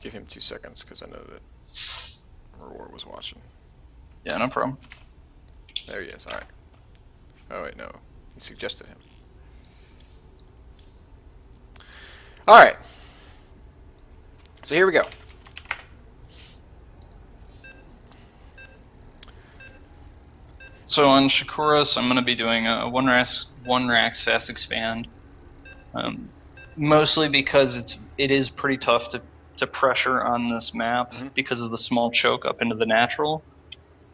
Give him 2 seconds because I know that Roar was watching. Yeah, no problem. There he is. All right. Oh wait, no. He suggested him. All right. So here we go. So on Shakuras, I'm going to be doing a one racks fast expand. Mostly because it is pretty tough to pressure on this map because of the small choke up into the natural.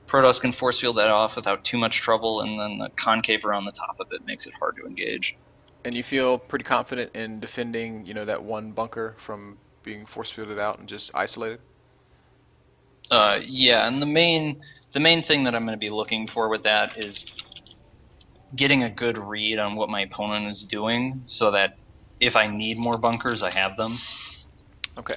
Protoss can force field that off without too much trouble, and then the concave around the top of it makes it hard to engage. And you feel pretty confident in defending, that one bunker from being force fielded out and just isolated? Yeah, and the main thing that I'm going to be looking for with that is getting a good read on what my opponent is doing, so that if I need more bunkers, I have them. Okay.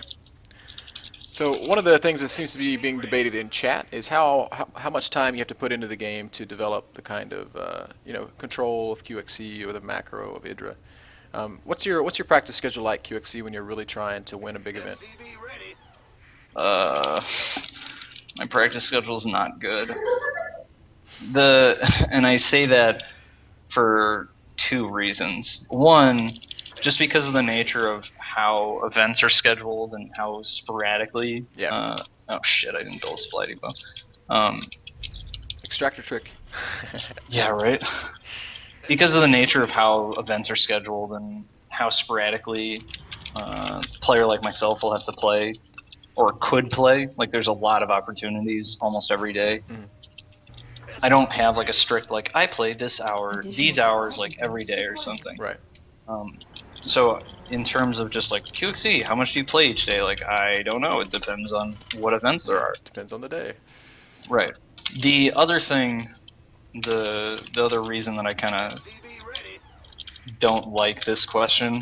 So one of the things that seems to be being debated in chat is how much time you have to put into the game to develop the kind of control of QXC or the macro of Idra. What's your practice schedule like, QXC, when you're really trying to win a big event? My practice schedule is not good. And I say that for two reasons. One, just because of the nature of how events are scheduled and how sporadically. Yeah. Oh shit! I didn't build a splitty bow. Extractor trick. Yeah, right. Because of the nature of how events are scheduled and how sporadically a player like myself will have to play, or could play. Like, there's a lot of opportunities almost every day. I don't have like a strict I play this hour, these hours like every day or something. Right. So in terms of just like QXC, how much do you play each day? Like, I don't know. It depends on what events there are. Depends on the day. Right. The other thing, the other reason that I kind of don't like this question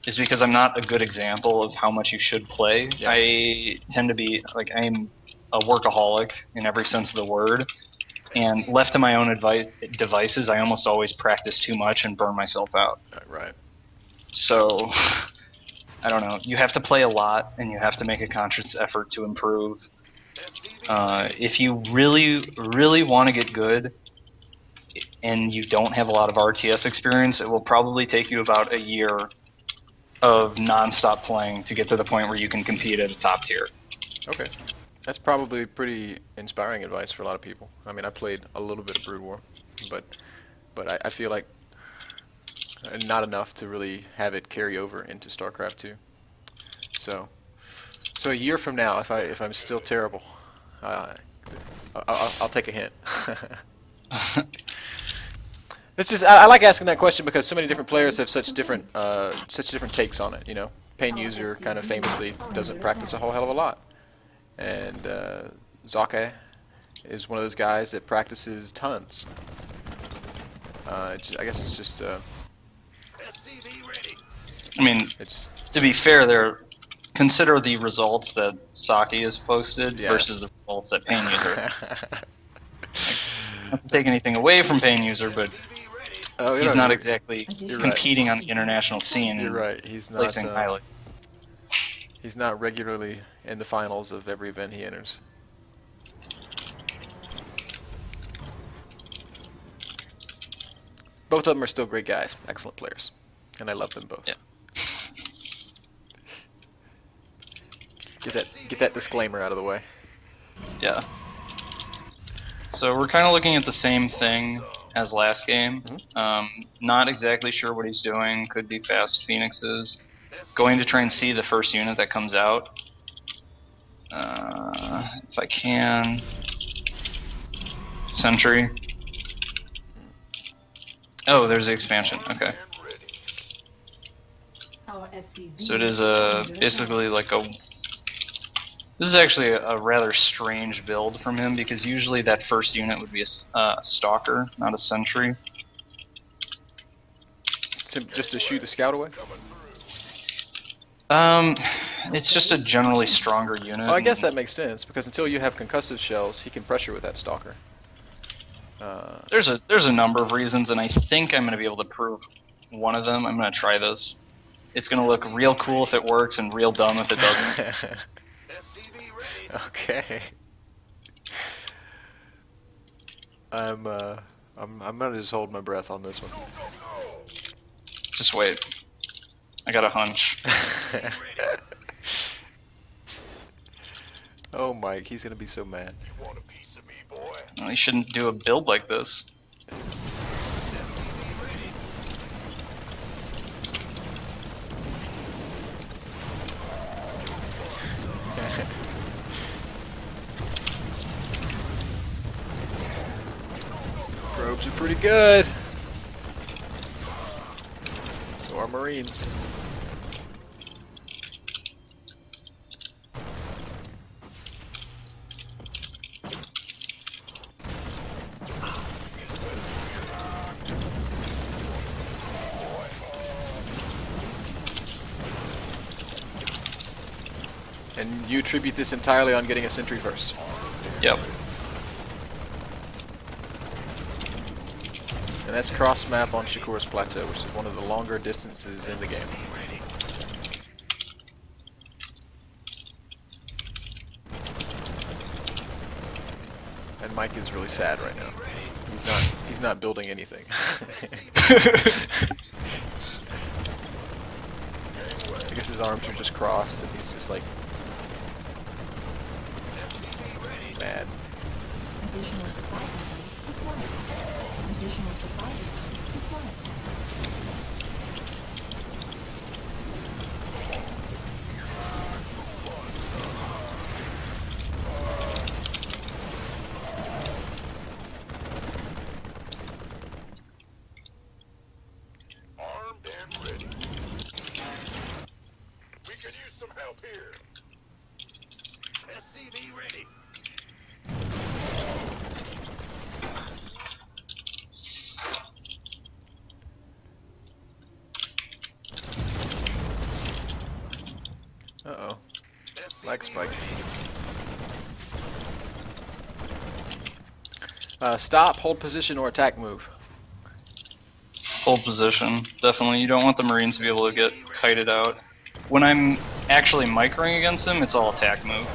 is because I'm not a good example of how much you should play. Yeah. I tend to be I'm a workaholic in every sense of the word, and left to my own devices, I almost always practice too much and burn myself out. Right. So, I don't know. You have to play a lot, and you have to make a conscious effort to improve. If you really, really want to get good, and you don't have a lot of RTS experience, it will probably take you about a year of non-stop playing to get to the point where you can compete at a top tier. Okay. That's probably pretty inspiring advice for a lot of people. I mean, I played a little bit of Brood War, but I feel like not enough to really have it carry over into StarCraft 2. So a year from now, if I'm still terrible, I'll take a hint. It's just I like asking that question because so many different players have such different takes on it. Pain User kind of famously doesn't practice a whole hell of a lot, and Zake is one of those guys that practices tons. I guess it's just. I mean, to be fair, consider the results that Saki has posted versus the results that Pain User. Not to take anything away from Pain User, but he's not exactly competing on the international scene. You're right. He's not placing highly. He's not regularly in the finals of every event he enters. Both of them are still great guys, excellent players, and I love them both. Yeah. Get that disclaimer out of the way. Yeah. So we're kind of looking at the same thing as last game. Not exactly sure what he's doing. Could be fast Phoenixes. Going to try and see the first unit that comes out. If I can. Sentry. Oh, there's the expansion. Okay. So it is basically like a... This is actually a rather strange build from him, because usually that first unit would be a stalker, not a sentry. Just to shoot the scout away? It's just a generally stronger unit. Well, I guess that makes sense, because until you have concussive shells, he can pressure with that stalker. There's a number of reasons, and I think I'm going to be able to prove one of them. I'm going to try this. It's going to look real cool if it works, and real dumb if it doesn't. Okay. I'm gonna just hold my breath on this one. Just wait. I got a hunch. Oh, Mike, he's gonna be so mad. Well, you shouldn't do a build like this. Probes are pretty good. So are Marines. And you attribute this entirely on getting a sentry first. Yep. And that's cross map on Shakur's Plateau, which is one of the longer distances in the game. And Mike is really sad right now. He's not building anything. I guess his arms are just crossed and he's just like mad. Additional supply depots required. Additional supply depots required. Armed and ready. We could use some help here. SCV ready. Uh-oh. Lag spike. Stop, hold position, or attack move. Hold position. Definitely. You don't want the Marines to be able to get kited out. When I'm actually microing against them, it's all attack move.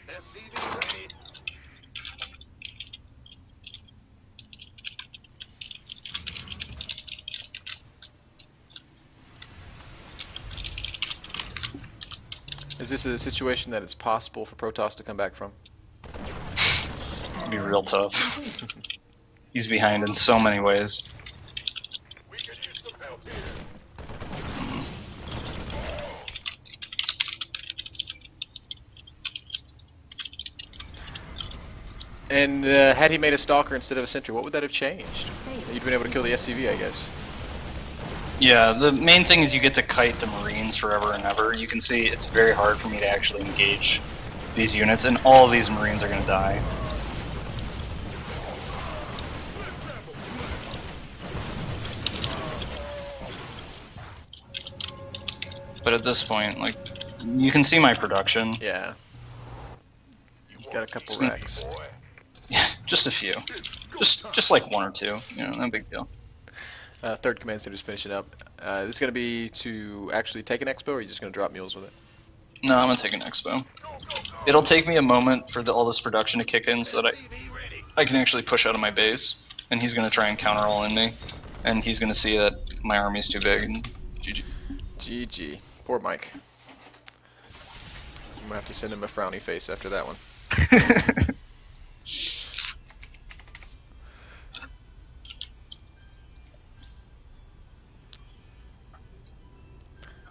SCV ready. Is this a situation that it's possible for Protoss to come back from? It'd be real tough. He's behind in so many ways. We could use some help here. And had he made a Stalker instead of a Sentry, what would that have changed? You'd been able to kill the SCV, I guess. Yeah, the main thing is you get to kite the Marines forever and ever. You can see it's very hard for me to actually engage these units, and all of these Marines are going to die. But at this point, like, you can see my production. Yeah. Got a couple racks. Yeah, just a few. Just like one or two, you know, no big deal. Third command center's finishing up. This is going to be to actually take an expo, or are you just going to drop mules with it? No, I'm gonna take an expo. It'll take me a moment for all this production to kick in so that I can actually push out of my base, and he's gonna try and counter all in me, and he's gonna see that my army's too big, and GG. GG. Poor Mike. I'm going to have to send him a frowny face after that one.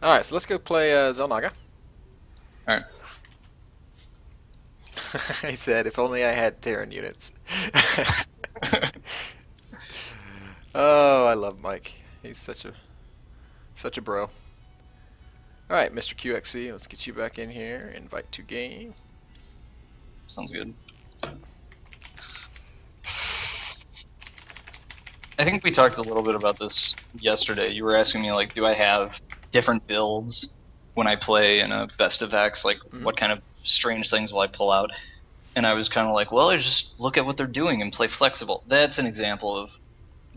Alright, so let's go play Zelnaga. Alright. He said, if only I had Terran units. Oh, I love Mike. He's such a bro. Alright, Mr. QXC, let's get you back in here. Invite to game. Sounds good. I think we talked a little bit about this yesterday. You were asking me, like, do I have different builds when I play in a best of X? Like, what kind of strange things will I pull out? And I was kind of like, well, I just look at what they're doing and play flexible. That's an example of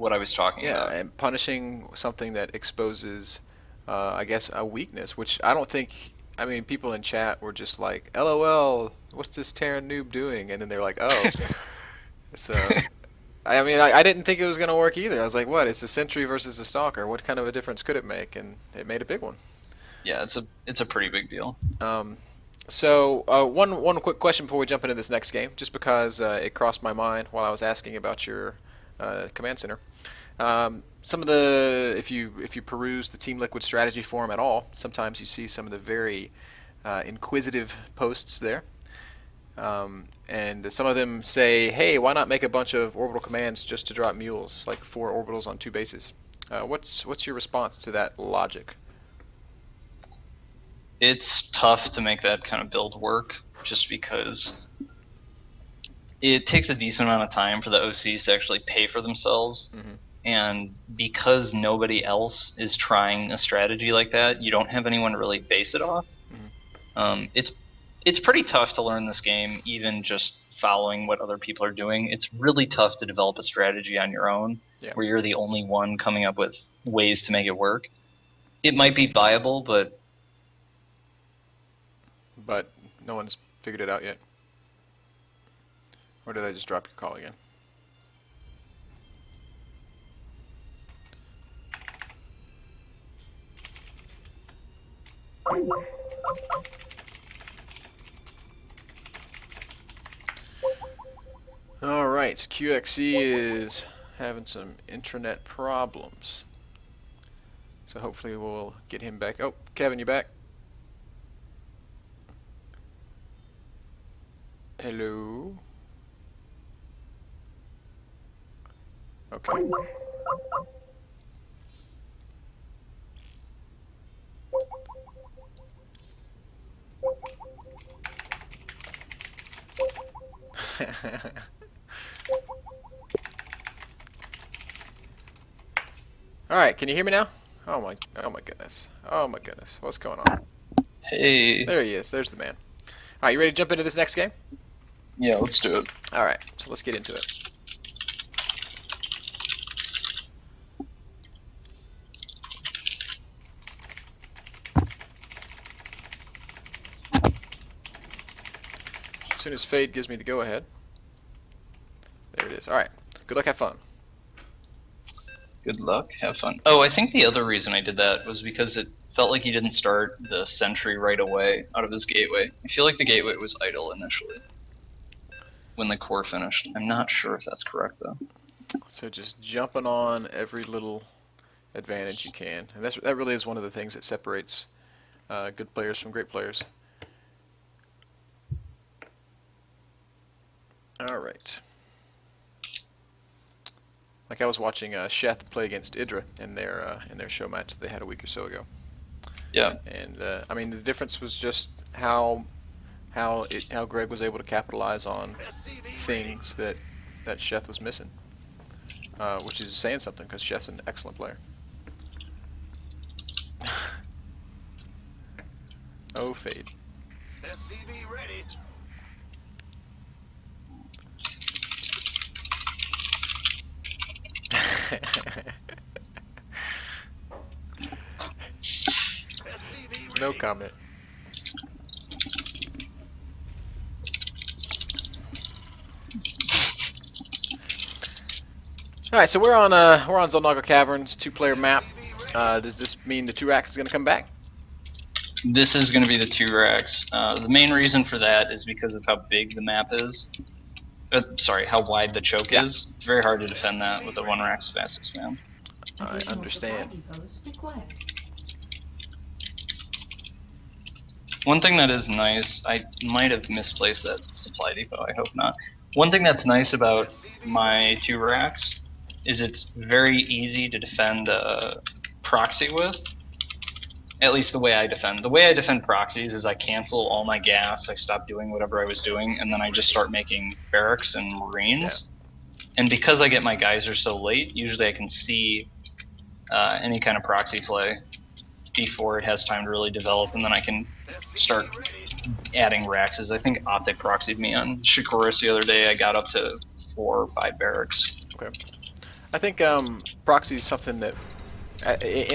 what I was talking Yeah, about. and punishing something that exposes, I guess, a weakness, which I don't think. I mean, people in chat were just like, "LOL, what's this Terran noob doing?" And then they're like, "Oh." So, I mean, I didn't think it was gonna work either. I was like, "What? It's a sentry versus a stalker. What kind of a difference could it make?" And it made a big one. Yeah, it's a pretty big deal. One quick question before we jump into this next game, just because it crossed my mind while I was asking about your command center. Some of the if you peruse the Team Liquid strategy forum at all, sometimes you see some of the very inquisitive posts there, and some of them say, "Hey, why not make a bunch of orbital commands just to drop mules, like 4 orbitals on 2 bases?" What's your response to that logic? It's tough to make that kind of build work, just because it takes a decent amount of time for the OCs to actually pay for themselves. Mhm. And because nobody else is trying a strategy like that, you don't have anyone to really base it off. It's pretty tough to learn this game, even just following what other people are doing. It's really tough to develop a strategy on your own, Yeah. where you're the only one coming up with ways to make it work. It might be viable, but But no one's figured it out yet. Or did I just drop your call again? Alright, so QXC is having some intranet problems. So hopefully we'll get him back. Oh, Kevin, you back? Hello? Okay. Alright, can you hear me now? Oh my goodness. Oh my goodness. What's going on? hey, There he is. There's the man. Alright, you ready to jump into this next game? yeah, let's do it. Alright, so let's get into it. As soon as Fade gives me the go-ahead. There it is. Alright, good luck, have fun. Good luck, have fun. Oh, I think the other reason I did that was because it felt like he didn't start the sentry right away out of his gateway. I feel like the gateway was idle initially when the core finished. I'm not sure if that's correct though. So just jumping on every little advantage you can. And that really is one of the things that separates good players from great players. Alright. Like I was watching Sheth play against Idra in their show match that they had a week or so ago. Yeah. And I mean the difference was just how Greg was able to capitalize on things that Sheth was missing, which is saying something because Sheth's an excellent player. Oh, Fade. SCV ready. SCV No ready. comment. All right, so we're on Zelnaga Caverns, 2-player map. Does this mean the 2-rack is going to come back? This is going to be the 2 racks. The main reason for that is because of how big the map is. Sorry, how wide the choke is. It's very hard to defend that with a 1 rack's fast expand. I Additional understand. supply depots required. One thing that is nice, I might have misplaced that supply depot, I hope not. One thing that's nice about my 2 racks is it's very easy to defend proxy with. At least the way I defend. The way I defend proxies is I cancel all my gas, I stop doing whatever I was doing, and then I just start making barracks and marines. Yeah. And because I get my geyser so late, usually I can see any kind of proxy play before it has time to really develop, and then I can start adding racks. I think Optic proxied me on Shikuris the other day. I got up to 4 or 5 barracks. Okay. I think proxy is something that in the